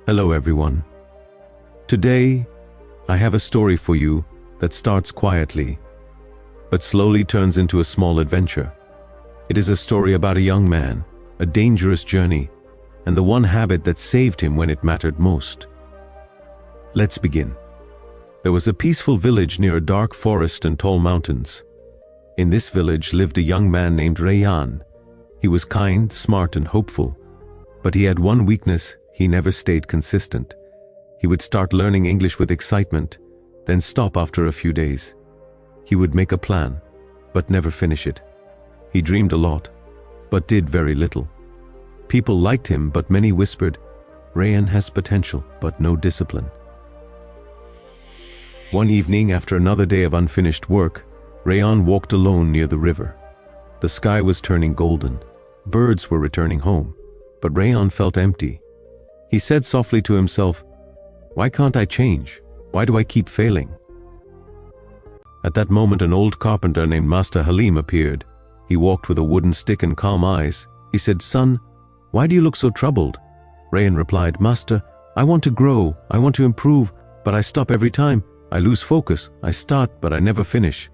Hello everyone. Today, I have a story for you that starts quietly, but slowly turns into a small adventure. It is a story about a young man, a dangerous journey, and the one habit that saved him when it mattered most. Let's begin. There was a peaceful village near a dark forest and tall mountains. In this village lived a young man named Rayan. He was kind, smart, and hopeful, but he had one weakness: he never stayed consistent. He would start learning English with excitement, then stop after a few days. He would make a plan, but never finish it. He dreamed a lot, but did very little. People liked him, but many whispered, "Rayan has potential, but no discipline." One evening, after another day of unfinished work, Rayan walked alone near the river. The sky was turning golden. Birds were returning home, but Rayan felt empty. He said softly to himself, "Why can't I change? Why do I keep failing?" At that moment, an old carpenter named Master Halim appeared. He walked with a wooden stick and calm eyes. He said, "Son, why do you look so troubled?" Rayan replied, "Master, I want to grow, I want to improve, but I stop every time. I lose focus. I start, but I never finish."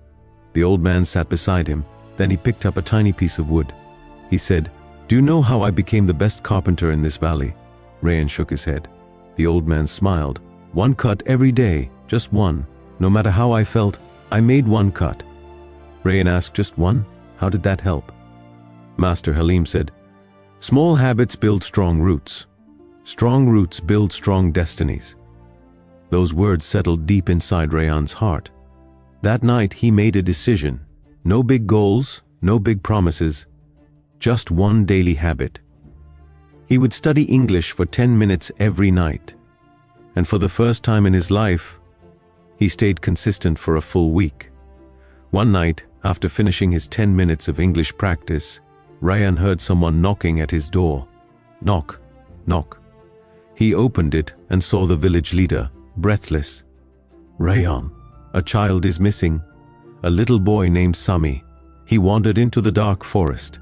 The old man sat beside him. Then he picked up a tiny piece of wood. He said, "Do you know how I became the best carpenter in this valley?" Rayan shook his head. The old man smiled. "One cut every day, just one. No matter how I felt, I made one cut." Rayan asked, "Just one? How did that help?" Master Halim said, "Small habits build strong roots. Strong roots build strong destinies." Those words settled deep inside Rayan's heart. That night he made a decision. No big goals, no big promises, just one daily habit. He would study English for 10 minutes every night. And for the first time in his life, he stayed consistent for a full week. One night, after finishing his 10 minutes of English practice, Rayan heard someone knocking at his door. Knock, knock. He opened it and saw the village leader, breathless. "Rayan, a child is missing. A little boy named Sami. He wandered into the dark forest."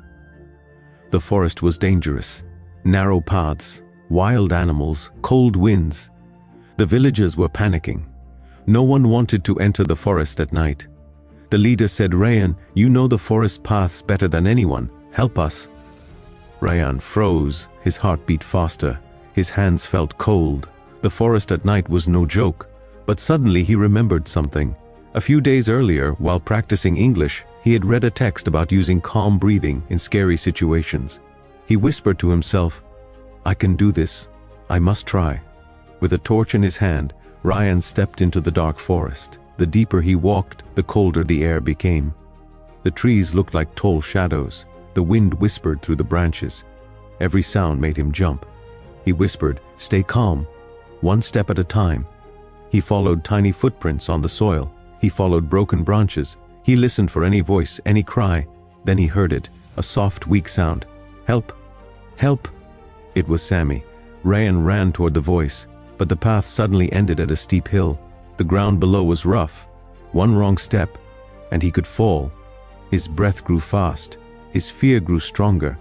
The forest was dangerous. Narrow paths, wild animals, cold winds. The villagers were panicking. No one wanted to enter the forest at night. The leader said, "Rayan, you know the forest paths better than anyone. Help us." Rayan froze. His heart beat faster. His hands felt cold. The forest at night was no joke. But suddenly he remembered something. A few days earlier, while practicing English, he had read a text about using calm breathing in scary situations. He whispered to himself, "I can do this. I must try." With a torch in his hand, Rayan stepped into the dark forest. The deeper he walked, the colder the air became. The trees looked like tall shadows. The wind whispered through the branches. Every sound made him jump. He whispered, "Stay calm, one step at a time." He followed tiny footprints on the soil. He followed broken branches. He listened for any voice, any cry. Then he heard it, a soft, weak sound. "Help! Help!" It was Sami. Rayan ran toward the voice, but the path suddenly ended at a steep hill. The ground below was rough. One wrong step, and he could fall. His breath grew fast. His fear grew stronger.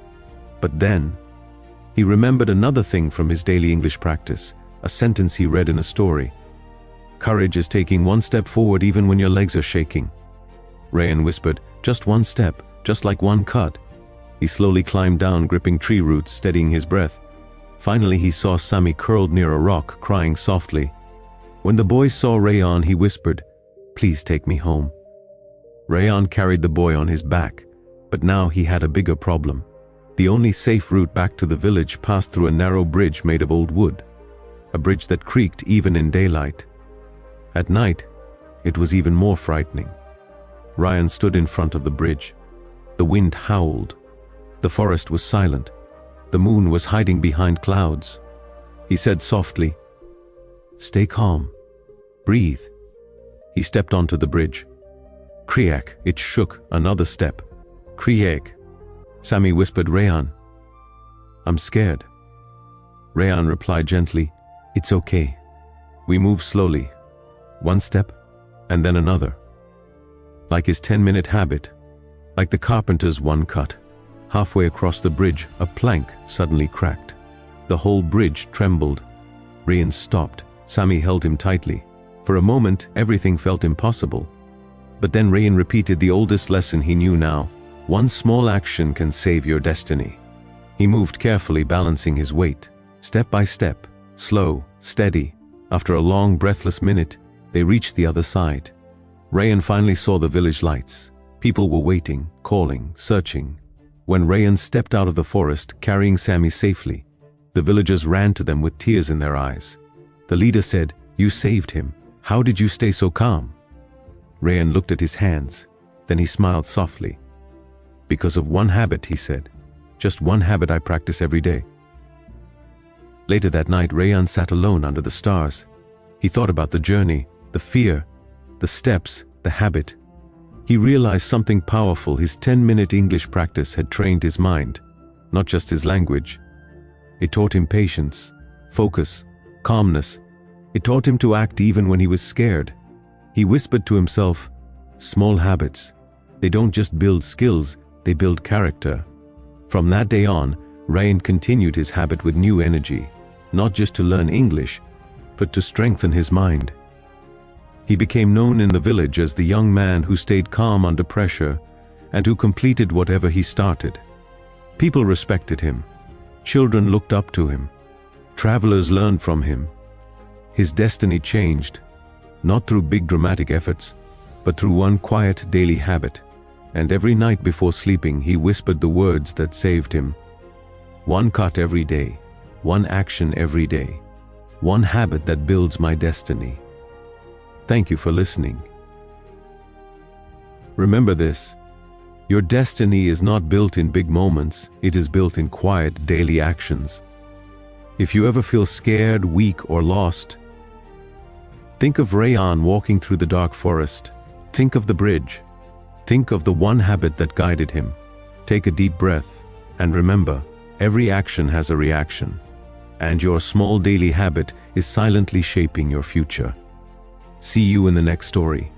But then, he remembered another thing from his daily English practice, a sentence he read in a story. "Courage is taking one step forward even when your legs are shaking." Rayan whispered, "Just one step, just like one cut." He slowly climbed down, gripping tree roots, steadying his breath. Finally he saw Sami curled near a rock, crying softly. When the boy saw Rayan, he whispered, "Please take me home." Rayan carried the boy on his back, but now he had a bigger problem. The only safe route back to the village passed through a narrow bridge made of old wood, a bridge that creaked even in daylight. At night, it was even more frightening. Rayan stood in front of the bridge. The wind howled. The forest was silent. The moon was hiding behind clouds. He said softly, "Stay calm. Breathe." He stepped onto the bridge. Kriak, it shook. Another step. Kriak. Sami whispered, "Rayan, I'm scared." Rayan replied gently, "It's okay." We moved slowly. One step, and then another. Like his 10-minute habit, like the carpenter's one cut. Halfway across the bridge, a plank suddenly cracked. The whole bridge trembled. Rayan stopped. Sammy held him tightly. For a moment, everything felt impossible. But then Rayan repeated the oldest lesson he knew now. One small action can save your destiny. He moved carefully, balancing his weight. Step by step, slow, steady. After a long, breathless minute, they reached the other side. Rayan finally saw the village lights. People were waiting, calling, searching. When Rayan stepped out of the forest, carrying Sammy safely, the villagers ran to them with tears in their eyes. The leader said, "You saved him. How did you stay so calm?" Rayan looked at his hands. Then he smiled softly. "Because of one habit," he said. "Just one habit I practice every day." Later that night, Rayan sat alone under the stars. He thought about the journey, the fear, the steps, the habit. He realized something powerful. His 10-minute English practice had trained his mind, not just his language. It taught him patience, focus, calmness. It taught him to act even when he was scared. He whispered to himself, "Small habits. They don't just build skills, they build character." From that day on, Rayan continued his habit with new energy, not just to learn English, but to strengthen his mind. He became known in the village as the young man who stayed calm under pressure and who completed whatever he started. People respected him. Children looked up to him. Travelers learned from him. His destiny changed, not through big dramatic efforts, but through one quiet daily habit. And every night before sleeping, he whispered the words that saved him. One cut every day, one action every day, one habit that builds my destiny. Thank you for listening. Remember this: your destiny is not built in big moments, it is built in quiet daily actions. If you ever feel scared, weak, or lost, think of Rayan walking through the dark forest. Think of the bridge. Think of the one habit that guided him. Take a deep breath, and remember, every action has a reaction, and your small daily habit is silently shaping your future. See you in the next story.